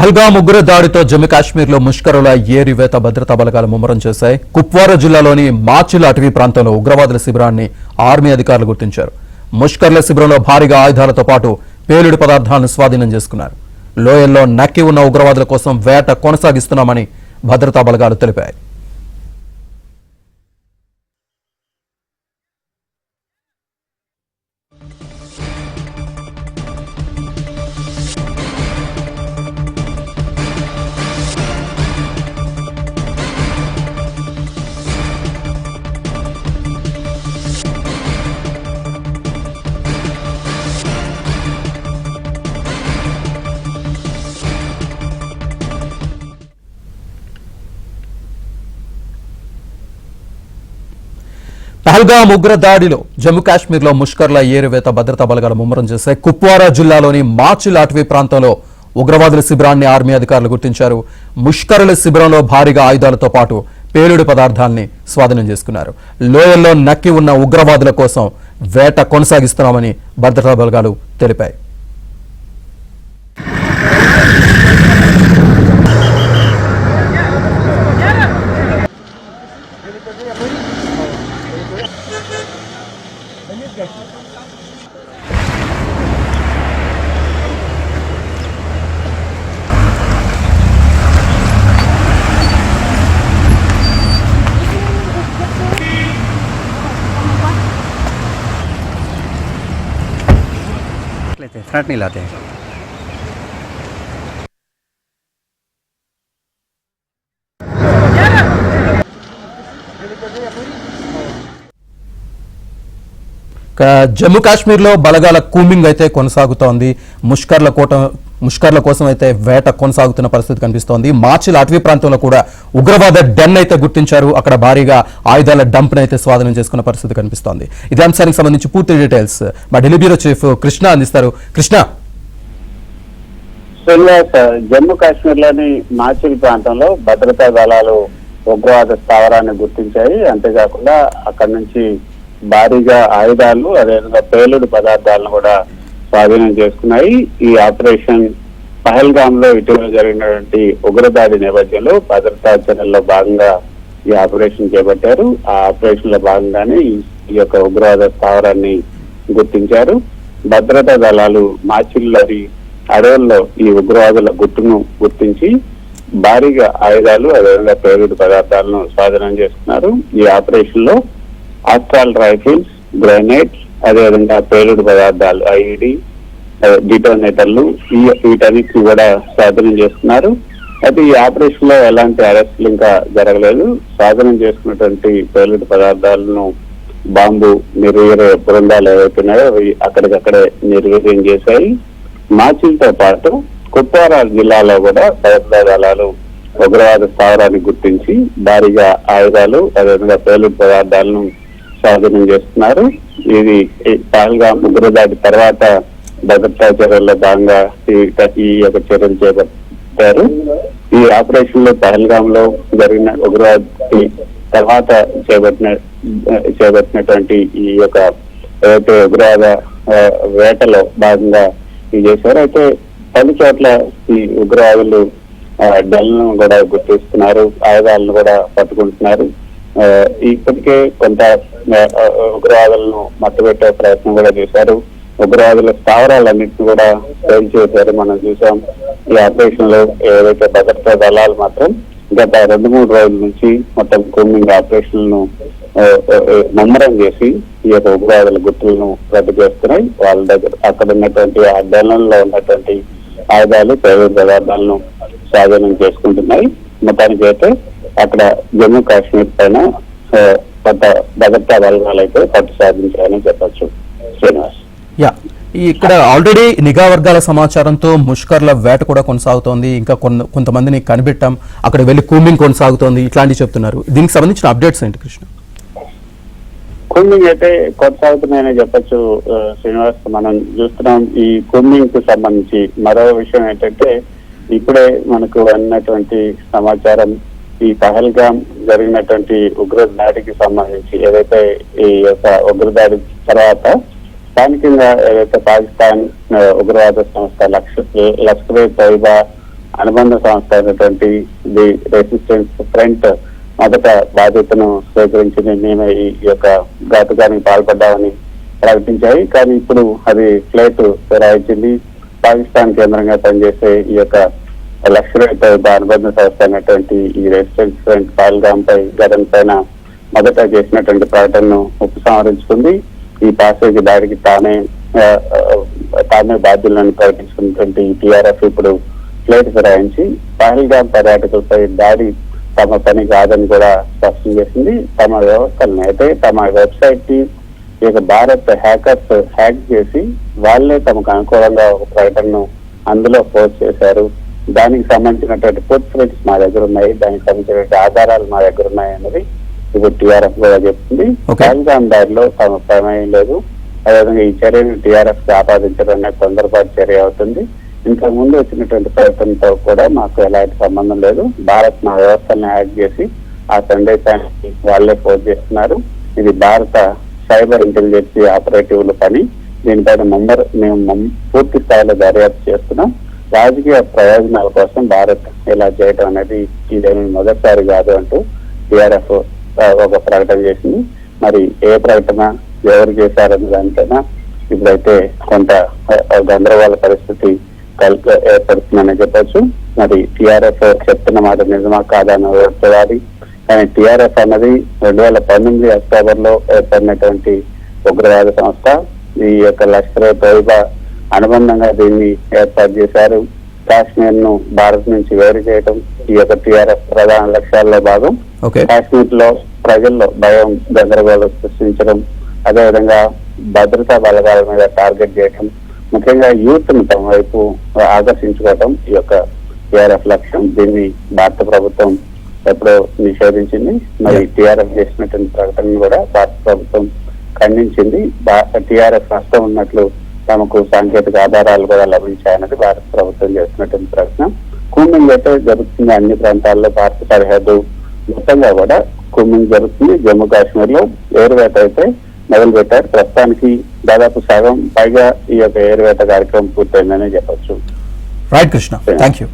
పహల్గామ్ ఉగ్ర దాడితో జమ్మూ కాశ్మీర్లో ముష్కరుల ఏరివేత భద్రతా బలగాలు ముమ్మరం చేశాయి. కుప్వారా జిల్లాలోని మాచిల్ అటవీ ప్రాంతంలో ఉగ్రవాదుల శిబిరాన్ని ఆర్మీ అధికారులు గుర్తించారు. ముష్కర్ల శిబిరంలో భారీగా ఆయుధాలతో పాటు పేలుడు పదార్థాలను స్వాధీనం చేసుకున్నారు. లోయల్లో నక్కి ఉన్న ఉగ్రవాదుల కోసం వేట కొనసాగిస్తున్నామని భద్రతా బలగాలు తెలిపాయి. పహల్గామ్ ఉగ్ర దాడిలో జమ్మూ కాశ్మీర్లో ముష్కర్ల ఏరివేత భద్రతా బలగాలు ముమ్మరం చేశాయి. కుప్వారా జిల్లాలోని మాచిల్ అటవీ ప్రాంతంలో ఉగ్రవాదుల శిబిరాన్ని ఆర్మీ అధికారులు గుర్తించారు. ముష్కరుల శిబిరంలో భారీగా ఆయుధాలతో పాటు పేలుడు పదార్థాలని స్వాధీనం చేసుకున్నారు. లోయల్లో నక్కి ఉన్న ఉగ్రవాదుల కోసం వేట కొనసాగిస్తున్నామని భద్రతా బలగాలు తెలిపాయి. फ्रंट नहीं लाते हैं. జమ్మూ కాశ్మీర్లో బలగాల కూంబింగ్ అయితే కొనసాగుతోంది. ముష్కర్ల కోసం అయితే వేట కొనసాగుతున్న పరిస్థితి కనిపిస్తోంది. మాచిల్ అటవీ ప్రాంతంలో కూడా ఉగ్రవాద డెన్ అయితే గుర్తించారు. అక్కడ భారీగా ఆయుధాల డంప్ అయితే స్వాధీనం చేసుకున్న పరిస్థితి కనిపిస్తోంది. ఇదే అంశానికి సంబంధించి పూర్తి డీటెయిల్స్ మా ఢిల్లీ బ్యూరో చీఫ్ కృష్ణ అందిస్తారు. కృష్ణ, జమ్మూ కాశ్మీర్లోని మాచిల్ ప్రాంతంలో భద్రతా దళాలు ఉగ్రవాద స్థావరాన్ని గుర్తించాయి. అంతేకాకుండా అక్కడి నుంచి భారీగా ఆయుధాలు అదేవిధంగా పేలుడు పదార్థాలను కూడా స్వాధీనం చేసుకున్నాయి. ఈ ఆపరేషన్ పహల్గామ్ లో ఇటీవల జరిగినటువంటి ఉగ్రదాడి నేపథ్యంలో భద్రతా చర్యల్లో భాగంగా ఈ ఆపరేషన్ చేపట్టారు. ఆ ఆపరేషన్ లో భాగంగానే ఈ యొక్క ఉగ్రవాద స్థావరాన్ని గుర్తించారు. భద్రతా దళాలు మాచిల్లోని అడవుల్లో ఈ ఉగ్రవాదుల గుట్టును గుర్తించి భారీగా ఆయుధాలు అదేవిధంగా పేలుడు పదార్థాలను స్వాధీనం చేసుకున్నారు. ఈ ఆపరేషన్ లో ఆస్ట్రాల్ రైఫిల్స్, గ్రెనేడ్స్, అదేవిధంగా పేలుడు పదార్థాలు, ఐఈడి, డిటోనేటర్లు వీటన్నిటిని కూడా స్వాధీనం చేసుకున్నారు. అయితే ఈ ఆపరేషన్ లో ఎలాంటి అరెస్టులు ఇంకా జరగలేదు. స్వాధీనం చేసుకున్నటువంటి పేలుడు పదార్థాలను బాంబు నిర్వీర్య బృందాలు ఏవైతున్నాయో అవి అక్కడికక్కడే నిర్వీర్యం చేశాయి. మాచిల్తో పాటు కుప్వారా జిల్లాలో కూడా భద్రతా దళాలు ఉగ్రవాద స్థావరాన్ని గుర్తించి భారీగా ఆయుధాలు అదేవిధంగా పేలుడు పదార్థాలను స్వాధీనం చేస్తున్నారు. ఇది పహల్గామ్ ఉగ్రదాడి తర్వాత భద్రతా చర్యల్లో భాగంగా ఈ యొక్క చర్యలు చేపట్టారు. ఈ ఆపరేషన్ లో పహల్గామ్ లో జరిగిన ఉగ్రవాది తర్వాత చేపట్టినటువంటి ఈ యొక్క ఏదైతే ఉగ్రవాద వేటలో భాగంగా ఇది చేశారు. అయితే పలు చోట్ల ఈ ఉగ్రవాదులు డల్ను కూడా గుర్తిస్తున్నారు, ఆయుధాలను కూడా పట్టుకుంటున్నారు. ఇప్పటికే కొంత ఉగ్రవాదులను మట్టుబెట్టే ప్రయత్నం కూడా చేశారు. ఉగ్రవాదుల స్థావరాలన్నింటినీ కూడా ఫెయిల్ చేశారు. మనం చూసాం. ఈ ఆపరేషన్ లో ఏదైతే భద్రతా దళాలు మాత్రం గత 2-3 రోజుల నుంచి మొత్తం కూంబింగ్ ఆపరేషన్లను ముమ్మరం చేసి ఈ యొక్క ఉగ్రవాదుల గుర్తులను రద్దు చేస్తున్నాయి. వాళ్ళ దగ్గర అక్కడ ఉన్నటువంటి ఆ దళంలో ఉన్నటువంటి ఆయుధాలు పేలుడు పదార్థాలను స్వాధీనం చేసుకుంటున్నాయి. మొత్తానికి అయితే అక్కడ జమ్మూ కాశ్మీర్ పైన కొత్త భద్రతా బలగాలు అయితే పట్టు సాధించాయని చెప్పచ్చు. శ్రీనివాస్, ఇక్కడ ఆల్రెడీ నిఘా వర్గాల సమాచారంతో ముష్కర్ల వేట కూడా కొనసాగుతోంది. ఇంకా కొంతమందిని కనిపెట్టాం, అక్కడ వెళ్లి కూంబింగ్ కొనసాగుతోంది, ఇట్లాంటివి చెప్తున్నారు. దీనికి సంబంధించిన అప్డేట్స్ ఏంటి కృష్ణ? కూంబింగ్ అయితే కొనసాగుతున్నాయని చెప్పచ్చు శ్రీనివాస్. మనం చూస్తున్నాం. ఈ కూంబింగ్ కు సంబంధించి మరో విషయం ఏంటంటే ఇప్పుడే మనకు అన్నటువంటి సమాచారం ఈ పహల్గామ్ జరిగినటువంటి ఉగ్ర దాడికి సంబంధించి ఏదైతే ఈ యొక్క ఉగ్రదాడి తర్వాత స్థానికంగా ఏదైతే పాకిస్తాన్ ఉగ్రవాద సంస్థ లష్కర్-ఏ-తోయిబా అనుబంధ సంస్థ అయినటువంటి ది రెసిస్టెన్స్ ఫ్రంట్ మొదట బాధ్యతను స్వీకరించింది. మేము ఈ యొక్క ఘాతుకానికి పాల్పడ్డామని ప్రకటించాయి. కానీ ఇప్పుడు అది ఫ్లైట్ ఫిరాయించింది. పాకిస్తాన్ కేంద్రంగా పనిచేసే ఈ యొక్క లష్కర్-ఏ-తోయిబా అనుబంధ సంస్థ అయినటువంటి ఈ రెసిస్టెన్స్ ఫ్రంట్ పహల్గామ్ పై ఘటన పైన మొదట చేసినటువంటి ప్రకటనను ఉపసంహరించుకుంది. ఈ పాసేజ్ దాడికి తానే బాధ్యులను ప్రకటించుకున్నటువంటి టీఆర్ఎఫ్ ఇప్పుడు ఫ్లైట్ ఫిరాయించి పహల్గామ్ పర్యాటకులపై దాడి తమ పని కాదని కూడా స్పష్టం చేసింది. తమ వ్యవస్థలను అయితే తమ వెబ్సైట్ కి ఈ యొక్క భారత్ హ్యాకర్స్ హ్యాక్ చేసి వాళ్ళే తమకు అనుకూలంగా ఒక ప్రకటనను అందులో పోస్ట్ చేశారు. దానికి సంబంధించినటువంటి ఫుట్ ప్రింట్స్ మా దగ్గర ఉన్నాయి, దానికి సంబంధించినటువంటి ఆధారాలు మా దగ్గర ఉన్నాయి అన్నది ఇప్పుడు టీఆర్ఎఫ్ కూడా చెప్తుంది. పహల్గామ్ దాడిలో తమ ప్రమేయం లేదు. అదేవిధంగా ఈ చర్యను టీఆర్ఎఫ్ కి ఆపాదించడం అనేది తొందరపాటు చర్య అవుతుంది. ఇంతకు ముందు వచ్చినటువంటి ప్రకటనతో కూడా మాకు ఎలాంటి సంబంధం లేదు. భారత్ మా వ్యవస్థలను హ్యాక్ చేసి ఆ సందేశాన్ని వాళ్లే పోస్ట్ చేస్తున్నారు. ఇది భారత సైబర్ ఇంటెలిజెన్సీ ఆపరేటివ్ల పని. దీనిపైన మేము పూర్తి స్థాయిలో దర్యాప్తు చేస్తున్నాం. రాజకీయ ప్రయోజనాల కోసం భారత్ ఇలా చేయడం అనేది ఇదేమి మొదటిసారి కాదు అంటూ టీఆర్ఎఫ్ ఒక ప్రకటన చేసింది. మరి ఏ ప్రకటన ఎవరు చేశారన్న దానికైనా ఇప్పుడైతే కొంత గందరగోళ పరిస్థితి ఏర్పడుతుందని చెప్పొచ్చు. మరి టీఆర్ఎఫ్ చెప్తున్న మాట నిజమా కాదా అని వివరించాలి. కానీ టీఆర్ఎఫ్ అన్నది 2019 అక్టోబర్ లో ఏర్పడినటువంటి ఉగ్రవాద సంస్థ. ఈ యొక్క లష్కర్-ఏ-తోయిబా అనుబంధంగా దీన్ని ఏర్పాటు చేశారు. కాశ్మీర్ ను భారత్ నుంచి వేరు చేయడం ఈ యొక్క టీఆర్ఎఫ్ ప్రధాన లక్ష్యాల్లో భాగం. కాశ్మీర్ లో ప్రజల్లో భయం గందరగోళం సృష్టించడం, అదేవిధంగా భద్రతా బలగాల మీద టార్గెట్ చేయడం, ముఖ్యంగా యూత్ ను తమ వైపు ఆకర్షించుకోవటం ఈ యొక్క టీఆర్ఎఫ్ లక్ష్యం. దీన్ని భారత ప్రభుత్వం ఎప్పుడో నిషేధించింది. మరి టీఆర్ఎఫ్ చేసినటువంటి ప్రకటనను కూడా భారత ప్రభుత్వం ఖండించింది. టీఆర్ఎఫ్ నష్టం ఉన్నట్లు తమకు సాంకేతిక ఆధారాలు కూడా లభించాయన్నది భారత ప్రభుత్వం చేస్తున్నటువంటి ప్రశ్న. కూంబింగ్ అయితే జరుగుతుంది అన్ని ప్రాంతాల్లో. భారత సరిహద్దు మొత్తంగా కూడా కూంబింగ్ జరుగుతుంది. జమ్మూ కాశ్మీర్ లో ఏరువేట అయితే మొదలు పెట్టారు. ప్రస్తుతానికి దాదాపు సగం పైగా ఈ యొక్క ఏరువేట కార్యక్రమం పూర్తయిందని చెప్పొచ్చు. Right Krishna, thank you.